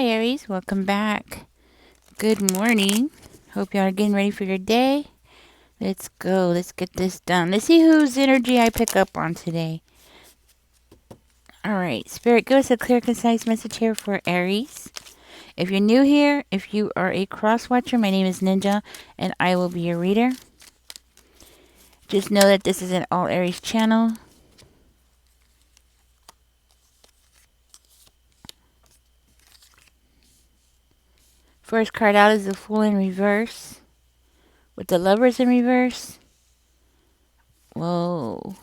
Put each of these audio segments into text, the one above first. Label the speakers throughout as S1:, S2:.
S1: Hi, Aries. Welcome back. Good morning. Hope y'all are getting ready for your day. Let's go. Let's get this done. Let's see whose energy I pick up on today. All right. Spirit, give us a clear, concise message here for Aries. If you're new here, if you are a cross watcher, my name is Ninja, and I will be your reader. Just know that this is an all Aries channel. First card out is the Fool in reverse, with the Lovers in reverse. Whoa.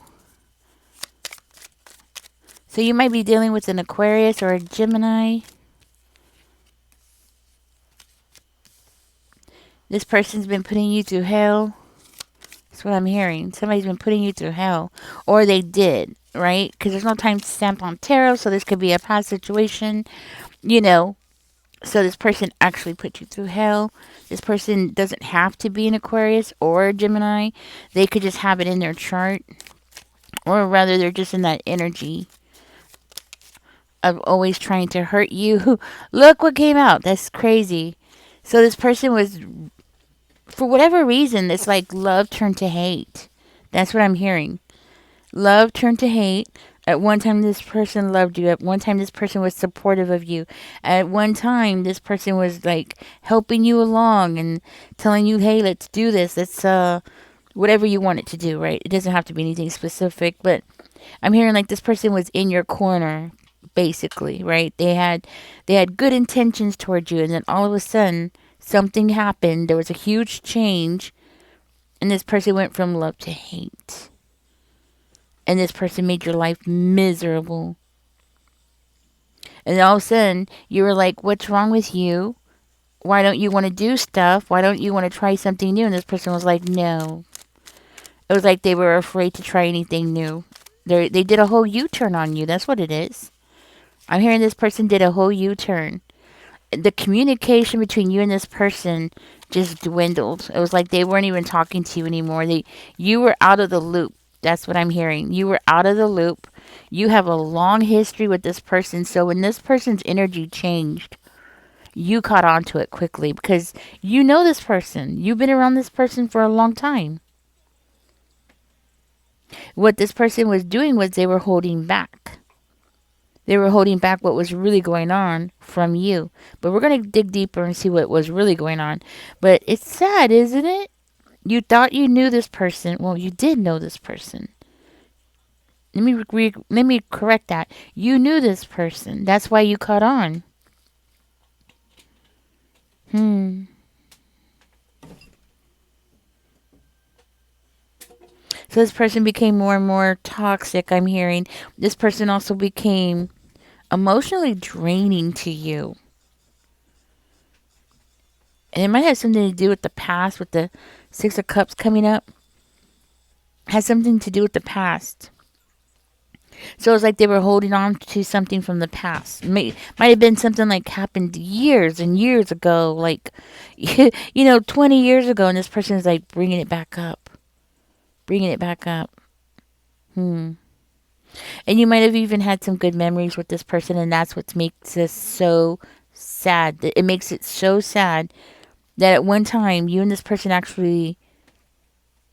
S1: So you might be dealing with an Aquarius or a Gemini. This person's been putting you through hell. That's what I'm hearing. Somebody's been putting you through hell. Or they did, right? Because there's no time stamp on tarot, so this could be a past situation, you know. So this person actually put you through hell. This person doesn't have to be an Aquarius or a Gemini. They could just have it in their chart. Or rather, they're just in that energy of always trying to hurt you. Look what came out. That's crazy. So this person was, for whatever reason, it's like love turned to hate. That's what I'm hearing. Love turned to hate. At one time, this person loved you. At one time, this person was supportive of you. At one time, this person was like helping you along and telling you, hey, let's do this. Let's, whatever you want it to do, right? It doesn't have to be anything specific, but I'm hearing like this person was in your corner, basically, right? They had good intentions towards you, and then all of a sudden, something happened. There was a huge change, and this person went from love to hate. And this person made your life miserable. And all of a sudden, you were like, what's wrong with you? Why don't you want to do stuff? Why don't you want to try something new? And this person was like, no. It was like they were afraid to try anything new. They did a whole U-turn on you. That's what it is. I'm hearing this person did a whole U-turn. The communication between you and this person just dwindled. It was like they weren't even talking to you anymore. You were out of the loop. That's what I'm hearing. You were out of the loop. You have a long history with this person. So when this person's energy changed, you caught on to it quickly because you know this person. You've been around this person for a long time. What this person was doing was they were holding back. They were holding back what was really going on from you. But we're going to dig deeper and see what was really going on. But it's sad, isn't it? You thought you knew this person. Well, you did know this person. Let me correct that. You knew this person. That's why you caught on. So this person became more and more toxic, I'm hearing. This person also became emotionally draining to you. And it might have something to do with the past, with the Six of Cups coming up. It has something to do with the past. So it's like they were holding on to something from the past. Might have been something like happened years and years ago, like, 20 years ago, and this person is like bringing it back up. Bringing it back up. And you might have even had some good memories with this person, and that's what makes this so sad. It makes it so sad that at one time, you and this person actually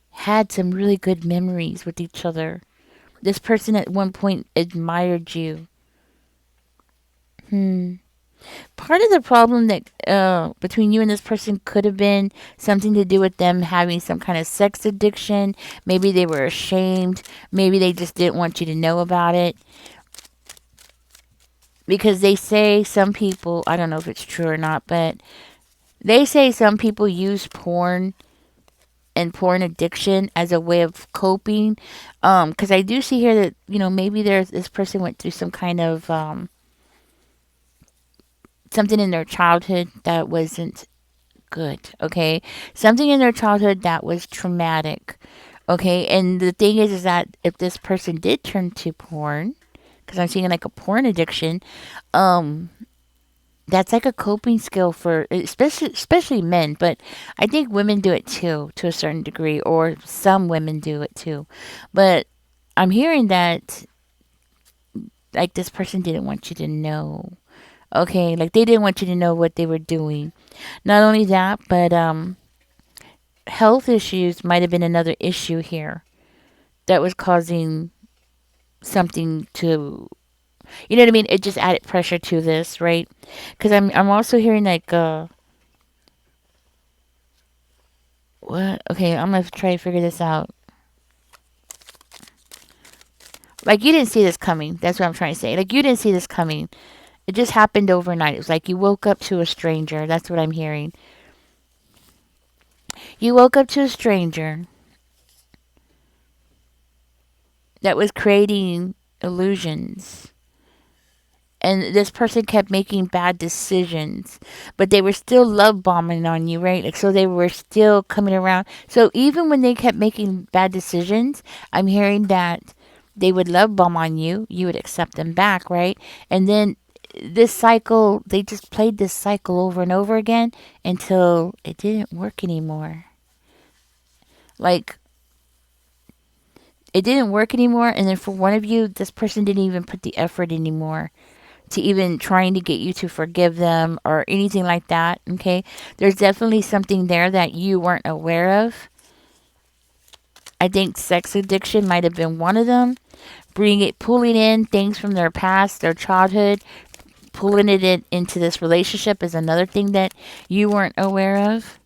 S1: had some really good memories with each other. This person at one point admired you. Part of the problem that between you and this person could have been something to do with them having some kind of sex addiction. Maybe they were ashamed. Maybe they just didn't want you to know about it. Because they say some people, I don't know if it's true or not, but they say some people use porn and porn addiction as a way of coping. Because I do see here that, maybe this person went through some kind of something in their childhood that wasn't good, okay? Something in their childhood that was traumatic, okay? And the thing is that if this person did turn to porn, because I'm seeing like a porn addiction, that's like a coping skill for especially men, but I think women do it too to a certain degree, or some women do it too. But I'm hearing that like this person didn't want you to know Okay, like they didn't want you to know what they were doing. Not only that, but health issues might have been another issue here that was causing something to, you know what I mean? It just added pressure to this, right? Because I'm also hearing like what? Okay, I'm gonna try to figure this out. Like you didn't see this coming. That's what I'm trying to say. Like you didn't see this coming. It just happened overnight. It was like you woke up to a stranger. That's what I'm hearing. You woke up to a stranger that was creating illusions. And this person kept making bad decisions, but they were still love bombing on you, right? Like, so they were still coming around. So even when they kept making bad decisions, I'm hearing that they would love bomb on you. You would accept them back, right? And then this cycle, they just played this cycle over and over again until it didn't work anymore. Like, it didn't work anymore. And then for one of you, this person didn't even put the effort anymore to even trying to get you to forgive them or anything like that. Okay. There's definitely something there that you weren't aware of. I think sex addiction might have been one of them. Pulling in things from their past, their childhood, pulling it into this relationship is another thing that you weren't aware of.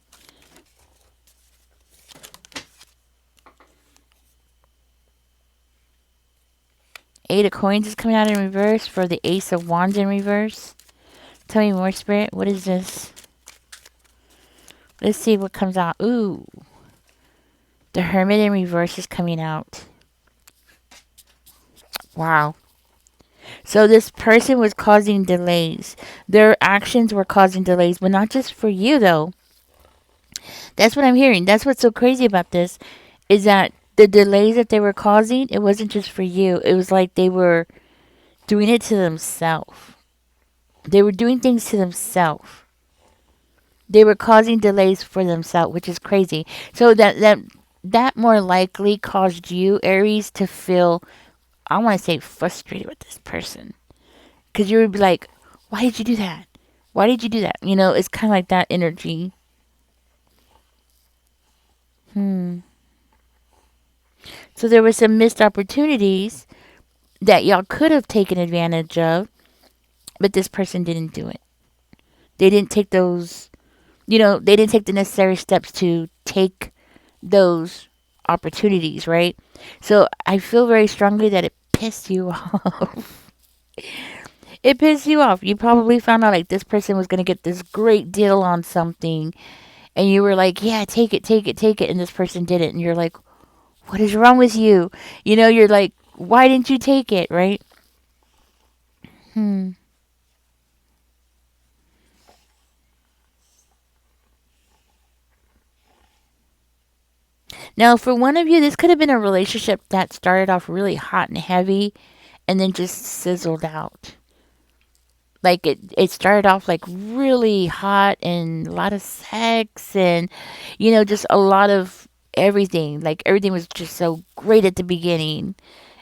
S1: Eight of Coins is coming out in reverse for the Ace of Wands in reverse. Tell me more, Spirit. What is this? Let's see what comes out. Ooh. The Hermit in reverse is coming out. Wow. So this person was causing delays. Their actions were causing delays, but not just for you, though. That's what I'm hearing. That's what's so crazy about this is that the delays that they were causing, it wasn't just for you. It was like they were doing it to themselves. They were doing things to themselves. They were causing delays for themselves, which is crazy. So that more likely caused you, Aries, to feel, I want to say, frustrated with this person. Because you would be like, why did you do that? Why did you do that? You know, it's kind of like that energy. Hmm. So there were some missed opportunities that y'all could have taken advantage of, but this person didn't do it. They didn't take those, they didn't take the necessary steps to take those opportunities, right? So I feel very strongly that it pissed you off. It pissed you off. You probably found out like this person was going to get this great deal on something, and you were like, yeah, take it, take it, take it. And this person did it. And you're like, what is wrong with you? You're like, why didn't you take it, right? Hmm. Now, for one of you, this could have been a relationship that started off really hot and heavy and then just sizzled out. Like it started off like really hot and a lot of sex and, just a lot of everything. Like everything was just so great at the beginning.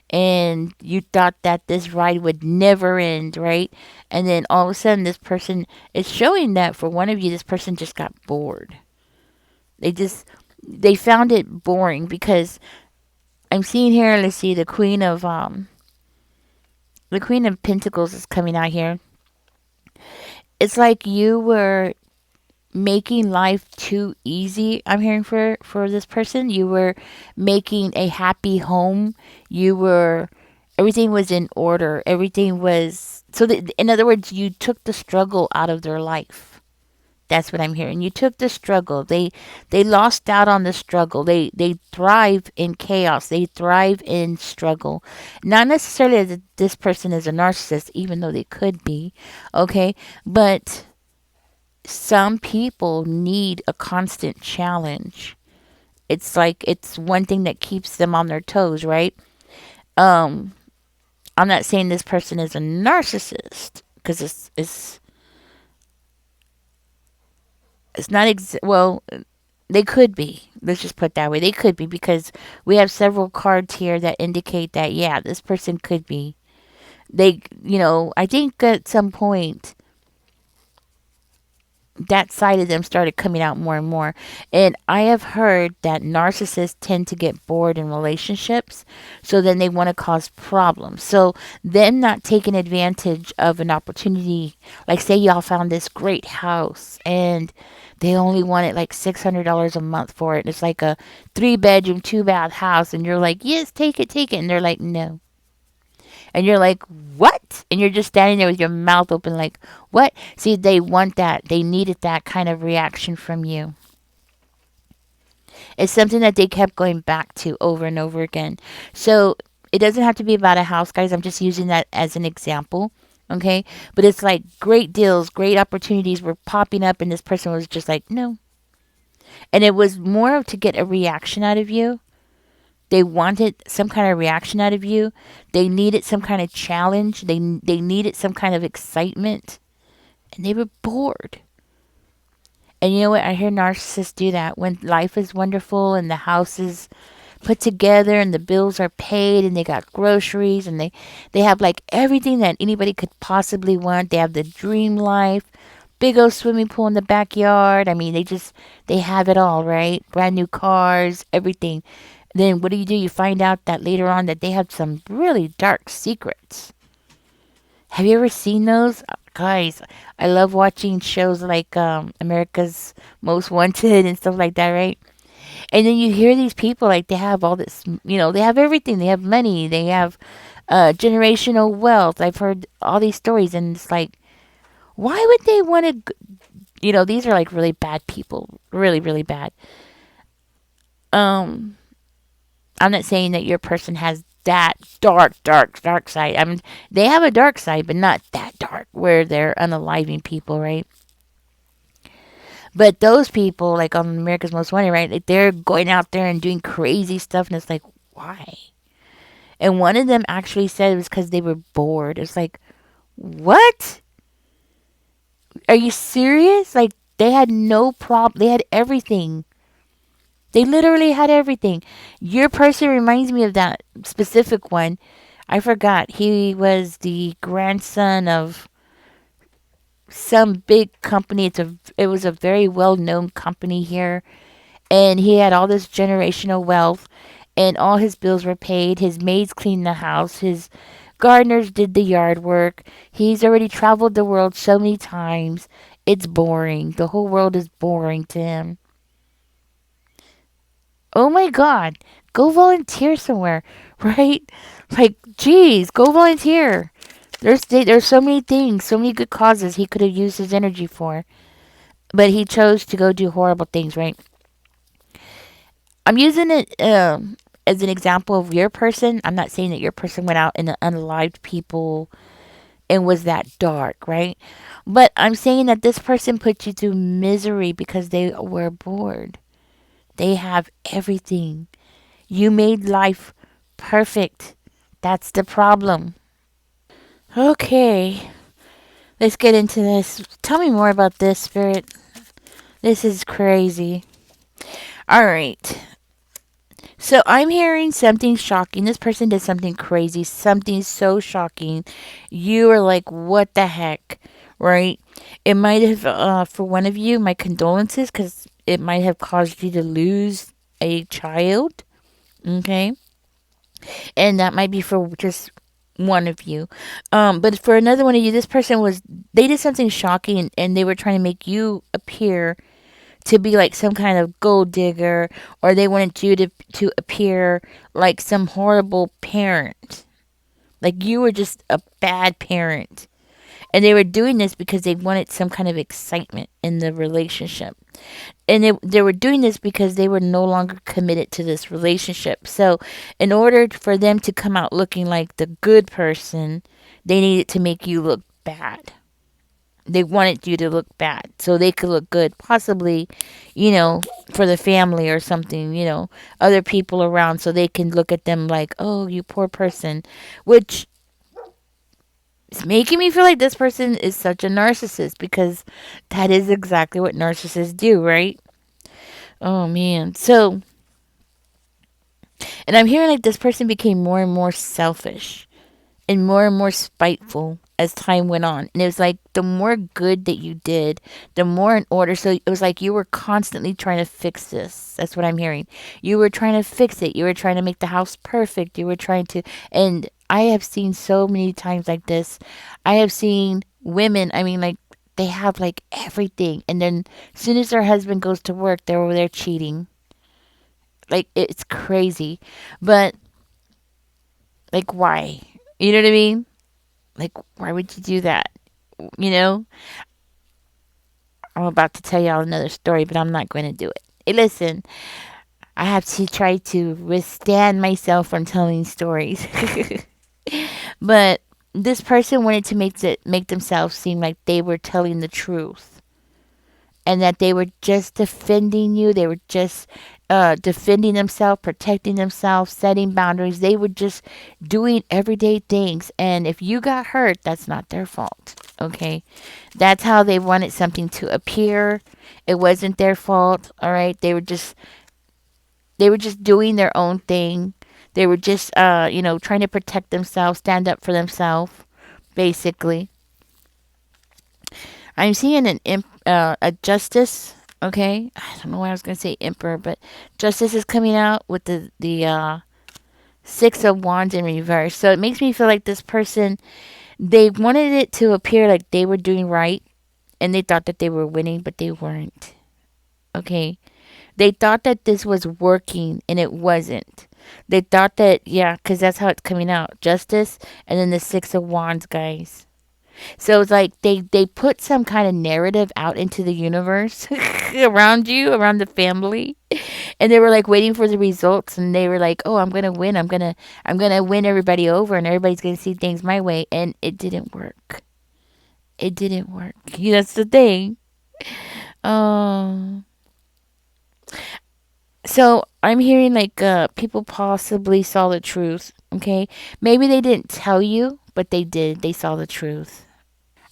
S1: And you thought that this ride would never end, right? And then all of a sudden, this person is showing that for one of you, this person just got bored. They just they found it boring because I'm seeing here. Let's see, the Queen of Pentacles is coming out here. It's like you were making life too easy. I'm hearing for this person, you were making a happy home. You were everything was in order. Everything was in other words, you took the struggle out of their life. That's what I'm hearing. You took the struggle. They lost out on the struggle. They thrive in chaos. They thrive in struggle. Not necessarily that this person is a narcissist, even though they could be, okay? But some people need a constant challenge. It's like it's one thing that keeps them on their toes, right? Um, I'm not saying this person is a narcissist because it's not well. They could be. Let's just put it that way. They could be because we have several cards here that indicate that yeah, this person could be. I think at some point. that side of them started coming out more and more. And I have heard that narcissists tend to get bored in relationships, so then they want to cause problems. So them not taking advantage of an opportunity, like say y'all found this great house and they only wanted like $600 a month for it. It's like a 3 bedroom, 2 bath house, and you're like, yes, take it. And they're like, no. And you're like, what? And you're just standing there with your mouth open, like, what? See, they want that. They needed that kind of reaction from you. It's something that they kept going back to over and over again. So it doesn't have to be about a house, guys. I'm just using that as an example. Okay. But it's like great deals, great opportunities were popping up, and this person was just like, no. And it was more of to get a reaction out of you. They wanted some kind of reaction out of you. They needed some kind of challenge. They needed some kind of excitement, and they were bored. And you know what? I hear narcissists do that when life is wonderful and the house is put together and the bills are paid and they got groceries and they have like everything that anybody could possibly want. They have the dream life, big old swimming pool in the backyard. I mean, they have it all, right? Brand new cars, everything. Then what do? You find out that later on that they have some really dark secrets. Have you ever seen those? Guys, I love watching shows like America's Most Wanted and stuff like that, right? And then you hear these people like they have all this, they have everything. They have money, they have generational wealth. I've heard all these stories, and it's like, why would they want to? These are like really bad people, really, really bad. Um, I'm not saying that your person has that dark side. I mean, they have a dark side, but not that dark where they're unaliving people, right? But those people, like on America's Most Wanted, right? Like they're going out there and doing crazy stuff, and it's like, why? And one of them actually said it was because they were bored. It's like, what? Are you serious? Like they had no problem. They had everything. They literally had everything. Your person reminds me of that specific one. I forgot. He was the grandson of some big company. It was a very well known company here, and he had all this generational wealth, and all his bills were paid. His maids cleaned the house. His gardeners did the yard work. He's already traveled the world so many times. It's boring. The whole world is boring to him. Oh my God, go volunteer somewhere, right? Like, geez, go volunteer. There's so many things, so many good causes he could have used his energy for, but he chose to go do horrible things, right? I'm using it as an example of your person. I'm not saying that your person went out and unalived people and was that dark, right? But I'm saying that this person put you through misery because they were bored. They have everything. You made life perfect. That's the problem. Okay, let's get into this. Tell me more about this, Spirit. This is crazy. All right. So I'm hearing something shocking. This person did something crazy, something so shocking. You are like, what the heck, right? It might have, for one of you, my condolences, because it might have caused you to lose a child. Okay. And that might be for just one of you. But for another one of you, this person they did something shocking, and they were trying to make you appear to be like some kind of gold digger, or they wanted you to appear like some horrible parent. Like you were just a bad parent. And they were doing this because they wanted some kind of excitement in the relationship. And they were doing this because they were no longer committed to this relationship. So, in order for them to come out looking like the good person, they needed to make you look bad. They wanted you to look bad so they could look good, possibly, for the family or something, other people around, so they can look at them like, oh, you poor person, which is making me feel like this person is such a narcissist, because that is exactly what narcissists do, right? Oh man. So, and I'm hearing like this person became more and more selfish and more spiteful. as time went on. And it was like the more good that you did, the more in order. So it was like you were constantly trying to fix this. That's what I'm hearing. You were trying to fix it. You were trying to make the house perfect. You were trying to, and I have seen so many times like this. I have seen women, I mean, like, they have like everything. And then as soon as their husband goes to work, they're over there cheating. Like, it's crazy. But, like, why? You know what I mean? Like, why would you do that? You know, I'm about to tell y'all another story, but I'm not going to do it. Hey, listen, I have to try to withstand myself from telling stories. But this person wanted to make themselves seem like they were telling the truth, and that they were just defending you. They were just defending themselves, protecting themselves, setting boundaries. They were just doing everyday things. And if you got hurt, that's not their fault. Okay. That's how they wanted something to appear. It wasn't their fault. All right. They were just doing their own thing. They were just trying to protect themselves, stand up for themselves, basically. I'm seeing a justice. Okay, I don't know why I was gonna say emperor, but justice is coming out with the 6 of Wands in reverse. So it makes me feel like this person, they wanted it to appear like they were doing right, and they thought that they were winning, but they weren't. Okay, they thought that this was working, and it wasn't. They thought that, yeah, because that's how it's coming out, justice, and then the 6 of Wands, guys. So it's like they put some kind of narrative out into the universe around you, around the family, and they were like waiting for the results, and they were like, "Oh, I'm gonna win. I'm gonna win everybody over, and everybody's gonna see things my way." And it didn't work. It didn't work. That's the thing. Um. So I'm hearing like people possibly saw the truth. Okay, maybe they didn't tell you, but they did. They saw the truth.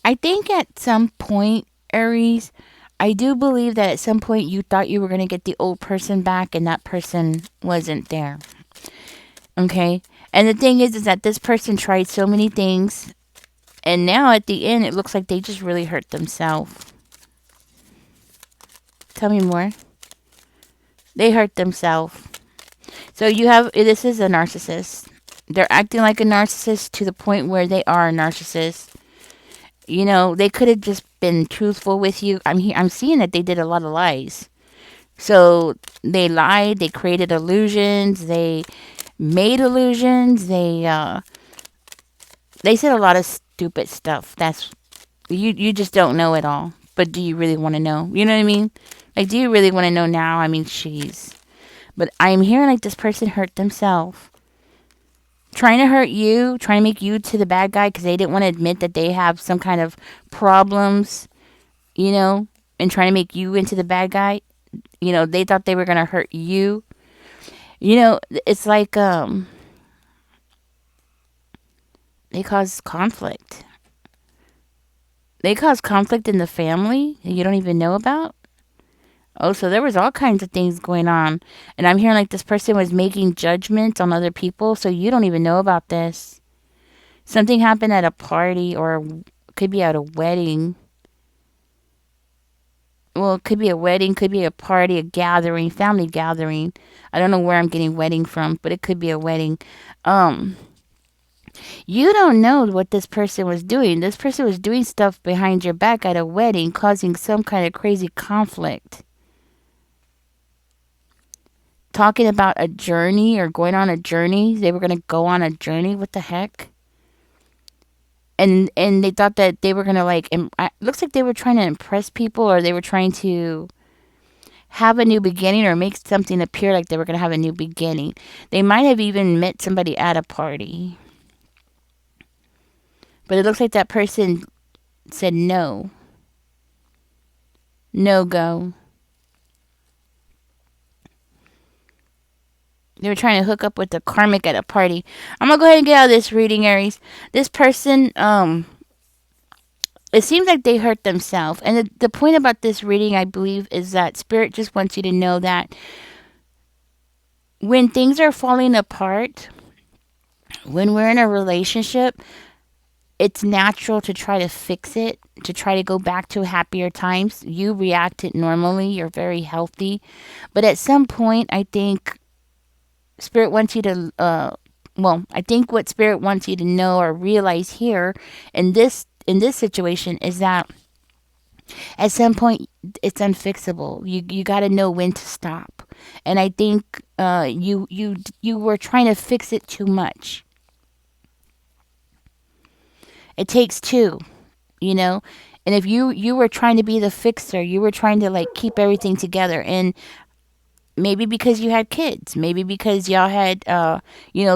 S1: I think at some point, Aries, I do believe that at some point you thought you were going to get the old person back and that person wasn't there. Okay? And the thing is that this person tried so many things, and now at the end it looks like they just really hurt themselves. Tell me more. They hurt themselves. So you have, this is a narcissist. They're acting like a narcissist to the point where they are a narcissist. They could have just been truthful with you. I'm seeing that they did a lot of lies. So they lied, they created illusions, they made illusions, they said a lot of stupid stuff. That's, you just don't know it all. But do you really want to know? You know what I mean? Like, do you really want to know now? I mean, jeez. But I'm hearing like this person hurt themselves. Trying to hurt you, trying to make you to the bad guy because they didn't want to admit that they have some kind of problems, and trying to make you into the bad guy. They thought they were going to hurt you. It's like they cause conflict. They cause conflict in the family that you don't even know about. Oh, so there was all kinds of things going on. And I'm hearing like this person was making judgments on other people, so you don't even know about this. Something happened at a party, or could be at a wedding. Well, it could be a wedding, could be a party, a gathering, family gathering. I don't know where I'm getting wedding from, but it could be a wedding. Um, you don't know what this person was doing. This person was doing stuff behind your back at a wedding, causing some kind of crazy conflict. Talking about a journey or going on a journey. They were going to go on a journey. What the heck? And they thought that they were going to like, looks like they were trying to impress people, or they were trying to have a new beginning, or make something appear like they were going to have a new beginning. They might have even met somebody at a party. But it looks like that person said no. No go. They were trying to hook up with the karmic at a party. I'm going to go ahead and get out of this reading, Aries. This person, it seems like they hurt themselves. And the point about this reading, I believe, is that Spirit just wants you to know that when things are falling apart, when we're in a relationship, it's natural to try to fix it, to try to go back to happier times. You reacted normally, you're very healthy. But at some point, I think Spirit wants you to, I think what Spirit wants you to know or realize here in this situation is that at some point it's unfixable. You got to know when to stop. And I think you were trying to fix it too much. It takes two, you know. And if you were trying to be the fixer, you were trying to like keep everything together, and maybe because you had kids, maybe because y'all had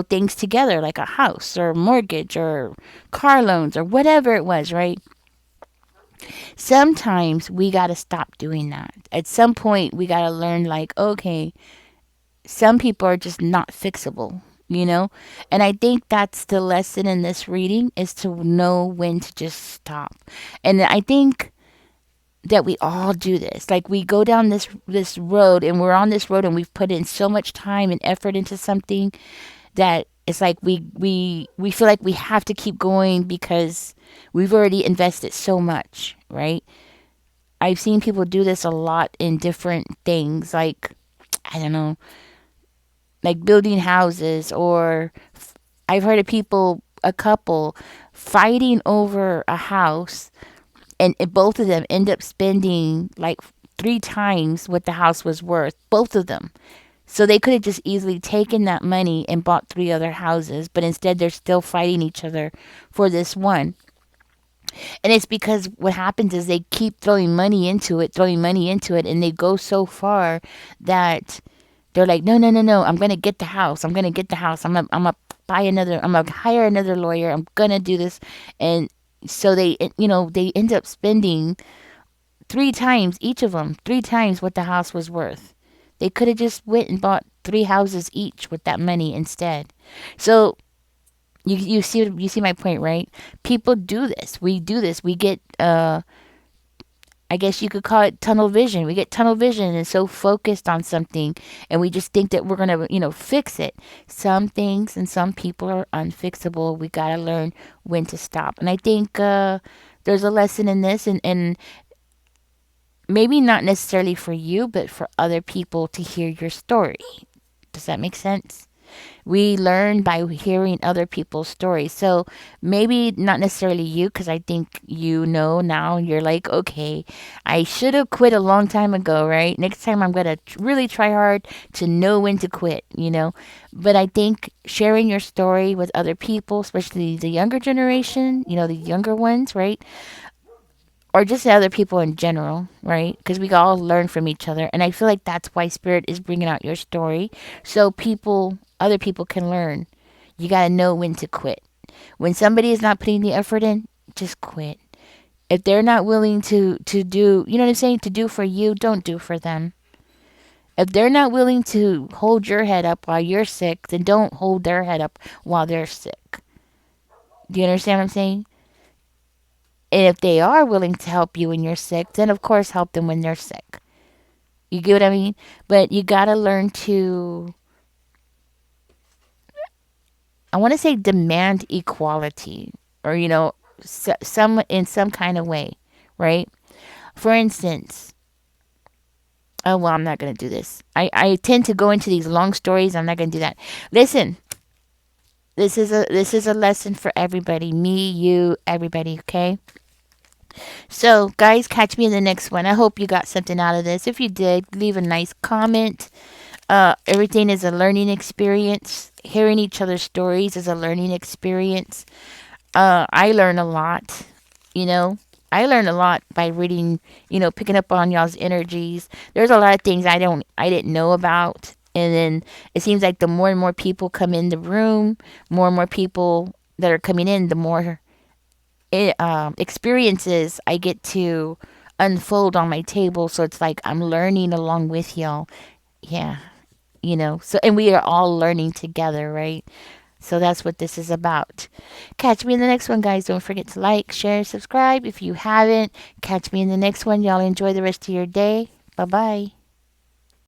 S1: things together like a house or mortgage or car loans or whatever it was, right? Sometimes we got to stop doing that. At some point we got to learn, like, okay, some people are just not fixable, you know. And I think that's the lesson in this reading, is to know when to just stop. And I think that we all do this. Like, we go down this road, and we're on this road, and we've put in so much time and effort into something that it's like we feel like we have to keep going because we've already invested so much, right? I've seen people do this a lot in different things, like, I don't know, like building houses, or I've heard of people, a couple, fighting over a house, and both of them end up spending like three times what the house was worth, both of them. So they could have just easily taken that money and bought three other houses, but instead they're still fighting each other for this one. And it's because what happens is they keep throwing money into it, and they go so far that they're like, no, no, no, no, I'm going to get the house. I'm going to get the house. I'm going to buy another, I'm going to hire another lawyer. I'm going to do this. And so they end up spending three times, each of them, three times what the house was worth. They could have just went and bought three houses each with that money instead. So you see my point, right? People do this. We do this. We get I guess you could call it tunnel vision. We get tunnel vision and so focused on something, and we just think that we're going to, fix it. Some things and some people are unfixable. We got to learn when to stop. And I think there's a lesson in this, and maybe not necessarily for you, but for other people to hear your story. Does that make sense? We learn by hearing other people's stories. So maybe not necessarily you, because I think you know now. You're like, okay, I should have quit a long time ago, right? Next time I'm going to really try hard to know when to quit. But I think sharing your story with other people, especially the younger generation, the younger ones, right? Or just other people in general, right? Because we all learn from each other. And I feel like that's why Spirit is bringing out your story. So other people can learn. You got to know when to quit. When somebody is not putting the effort in, just quit. If they're not willing to do, you know what I'm saying, to do for you, don't do for them. If they're not willing to hold your head up while you're sick, then don't hold their head up while they're sick. Do you understand what I'm saying? And if they are willing to help you when you're sick, then of course help them when they're sick. You get what I mean? But you got to learn to, I want to say, demand equality, or, some in some kind of way, right? For instance, oh, well, I'm not going to do this. I tend to go into these long stories. I'm not going to do that. Listen, this is a lesson for everybody, me, you, everybody, okay? So, guys, catch me in the next one. I hope you got something out of this. If you did, leave a nice comment. Everything is a learning experience. Hearing each other's stories is a learning experience. I learn a lot, you know. I learn a lot by reading, picking up on y'all's energies. There's a lot of things I didn't know about. And then it seems like the more and more people come in the room, more and more people that are coming in, the more experiences I get to unfold on my table. So it's like I'm learning along with y'all. Yeah, So, and we are all learning together, right? So that's what this is about. Catch me in the next one, guys. Don't forget to like, share, subscribe if you haven't. Catch me in the next one. Y'all enjoy the rest of your day. Bye bye.